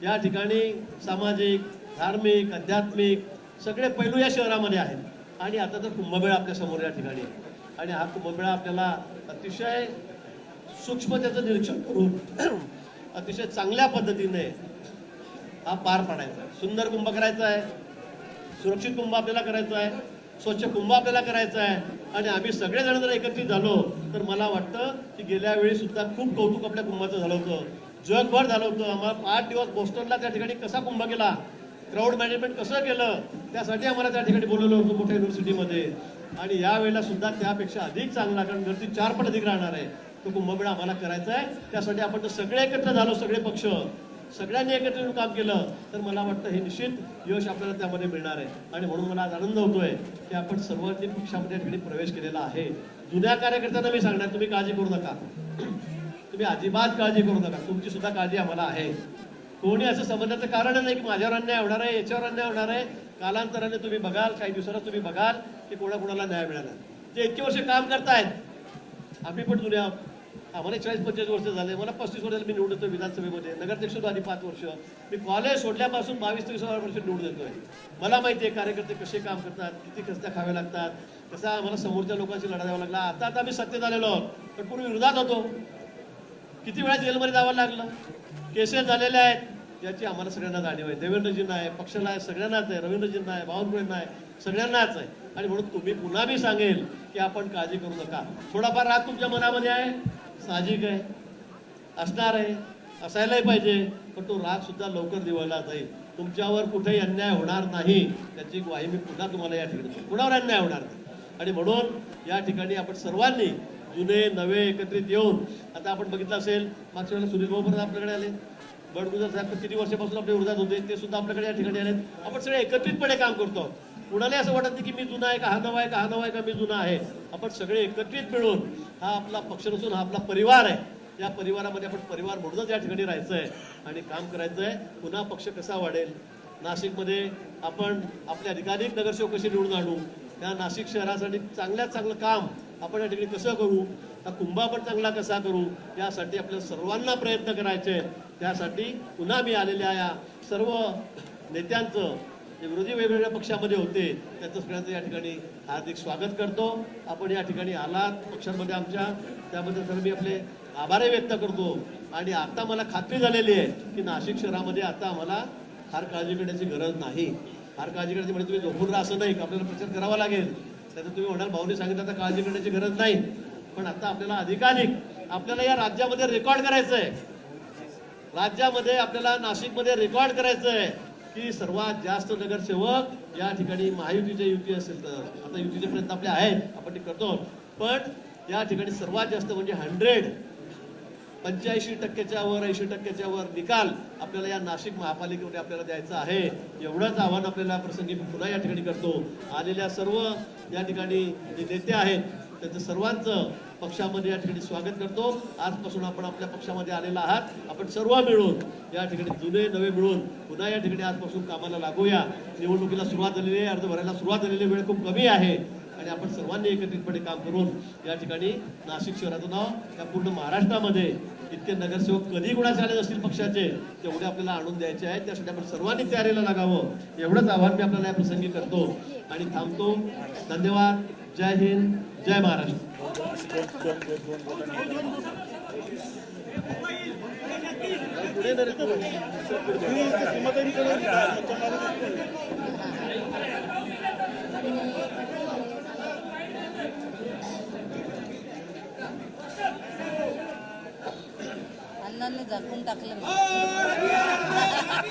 या ठिकाणी सामाजिक, धार्मिक, आध्यात्मिक सगळे पैलू या शहरामध्ये आहेत आणि आता तर कुंभमेळा आपल्या समोर या ठिकाणी आहे आणि हा कुंभमेळा आपल्याला अतिशय सूक्ष्मतेचं निरीक्षण करून अतिशय चांगल्या पद्धतीने हा पार पाडायचा आहे. सुंदर कुंभ करायचा आहे, सुरक्षित कुंभ आपल्याला करायचा आहे, स्वच्छ कुंभ आपल्याला करायचा आहे आणि आम्ही सगळेजण जर एकत्रित झालो तर मला वाटतं की गेल्या वेळी सुद्धा खूप कौतुक आपल्या कुंभाचं झालं होतं, जगभर झालं होतं. आम्हाला 5 दिवस बोस्टनला त्या ठिकाणी कसा कुंभ केला, क्राऊड मॅनेजमेंट कसं केलं, त्यासाठी आम्हाला त्या ठिकाणी बोलवलं होतं मोठ्या युनिव्हर्सिटीमध्ये आणि यावेळेला सुद्धा त्यापेक्षा अधिक चांगला, कारण गर्दी 4 पट अधिक राहणार आहे, तो कुंभमेळा आम्हाला करायचा आहे. त्यासाठी आपण जर सगळे एकत्र झालो, सगळे पक्ष सगळ्यांनी एकत्र येऊन काम केलं तर मला वाटतं हे निश्चित यश आपल्याला त्यामध्ये मिळणार आहे आणि म्हणून मला आज आनंद होतोय की आपण सर्वांनी पक्षामध्ये या ठिकाणी प्रवेश केलेला आहे. जुन्या कार्यकर्त्यांना मी सांगणार, तुम्ही काळजी करू नका, तुम्ही अजिबात काळजी करू नका, तुमची सुद्धा काळजी आम्हाला आहे. कोणी असं समजण्याचं कारण नाही की माझ्यावर अन्याय होणार आहे, याच्यावर अन्याय होणार आहे. कालांतराने तुम्ही बघाल, काही दिवसांना तुम्ही बघाल की कोणाकोणाला न्याय मिळाला. जे इतके वर्ष काम करतायत, आम्ही पण जुन्या आहोत, आम्हाला 40-45 वर्ष झाले, मला 35 वर्ष मी निवडून येतोय विधानसभेमध्ये, नगराध्यक्ष होतो आधी 5 वर्ष, मी कॉलेज सोडल्यापासून 22-23 वर्ष निवडून येतोय. मला माहिती आहे कार्यकर्ते कसे काम करतात, किती खस्त्या खाव्या लागतात, कसा आम्हाला समोरच्या लोकांशी लढा द्यावा लागला. आता आम्ही सत्तेत आलेलो आहोत, पण पूर्वी विरोधात होतो, किती वेळा जेलमध्ये जावं लागलं, केसेस झालेले आहेत, याची आम्हाला सगळ्यांना जाणीव आहे. देवेंद्रजींना आहे, पक्षाला आहे, सगळ्यांनाच आहे, रवींद्रजींना आहे, बावनकुळेंना आहे, सगळ्यांनाच आहे. आणि म्हणून तुम्ही पुन्हा मी सांगेल की आपण काळजी करू नका. थोडाफार राग तुमच्या मनामध्ये आहे, साहजिक आहे, असणार आहे, असायलाही पाहिजे, पण तो राग सुद्धा लवकर दिवाळला जाईल. तुमच्यावर कुठेही अन्याय होणार नाही त्याची ग्वाही मी पुन्हा तुम्हाला या ठिकाणी देतो. कुणावर अन्याय होणार नाही आणि म्हणून या ठिकाणी आपण सर्वांनी जुने नवे एकत्रित येऊन, आता आपण बघितलं असेल मागच्या वेळेला सुनील भाऊ परत आपल्याकडे आले, बडगुजर साहेब किती वर्षापासून आपल्या विरोधात होते, ते सुद्धा आपल्याकडे या ठिकाणी आले. आपण सगळे एकत्रितपणे काम करतो. कुणालाही असं वाटत नाही की मी जुना आहे का हा नवा आहे, का हा नवा आहे का मी जुना आहे. आपण सगळे एकत्रित मिळून, हा आपला पक्ष नसून हा आपला परिवार आहे, या परिवारामध्ये आपण परिवार म्हणूनच या ठिकाणी राहायचं आहे आणि काम करायचं आहे. पुन्हा पक्ष कसा वाढेल, नाशिकमध्ये आपण आपले अधिकाधिक नगरसेवक कसे निवडून आणू, त्या नाशिक शहरासाठी चांगल्यात चांगलं काम आपण या ठिकाणी कसं करू, हा कुंभ आपण चांगला कसा करू, यासाठी आपल्याला सर्वांना प्रयत्न करायचे आहेत. त्यासाठी पुन्हा मी आलेल्या या सर्व नेत्यांचं, जे विरोधी वेगवेगळ्या पक्षामध्ये होते, त्यांचं सगळ्यांचं या ठिकाणी हार्दिक स्वागत करतो. आपण या ठिकाणी आलात पक्षांमध्ये आमच्या, त्याबद्दल तर मी आपले आभारही व्यक्त करतो. आणि आता मला खात्री झालेली आहे की नाशिक शहरामध्ये आता आम्हाला फार काळजी करण्याची गरज नाही. फार काळजी करायची म्हणजे तुम्ही झोपून राहा असं नाही, आपल्याला प्रचार करावा लागेल. त्याचं तुम्ही म्हणाल भाऊने सांगितलं आता काळजी करण्याची गरज नाही, पण आता आपल्याला अधिकाधिक आपल्याला या राज्यामध्ये रेकॉर्ड करायचं आहे. राज्यामध्ये आपल्याला नाशिकमध्ये रेकॉर्ड करायचं आहे की सर्वात जास्त नगरसेवक या ठिकाणी महायुतीच्या, युती असेल तर आता युतीचे प्रयत्न आपले आहेत, आपण ते करतो, पण या ठिकाणी सर्वात जास्त म्हणजे 85% वर 80% वर निकाल आपल्याला या नाशिक महापालिकेमध्ये आपल्याला द्यायचा आहे. एवढंच आव्हान आपल्याला प्रसंगी पुन्हा या ठिकाणी करतो. आलेल्या सर्व या ठिकाणी जे नेते आहेत त्यांचं सर्वांचं पक्षामध्ये या ठिकाणी स्वागत करतो. आजपासून आपण आपल्या पक्षामध्ये आलेला आहात, आपण सर्व मिळून या ठिकाणी जुने नवे मिळून पुन्हा या ठिकाणी आजपासून कामाला लागूया. निवडणुकीला सुरुवात झालेली आहे, अर्ज भरायला सुरुवात झालेली, वेळ खूप कमी आहे आणि आपण सर्वांनी एकत्रितपणे काम करून या ठिकाणी नाशिक शहराचं नाव या पूर्ण महाराष्ट्रामध्ये इतके नगरसेवक कधी कुणाचे आले असतील पक्षाचे तेवढे आपल्याला आणून द्यायचे आहेत. त्यासाठी आपण सर्वांनी तयारीला लागावं, एवढंच आव्हान मी आपल्याला या प्रसंगी करतो आणि थांबतो. धन्यवाद. जय हिंद, जय महाराष्ट्र. अण्णांनी झाकून टाकलं.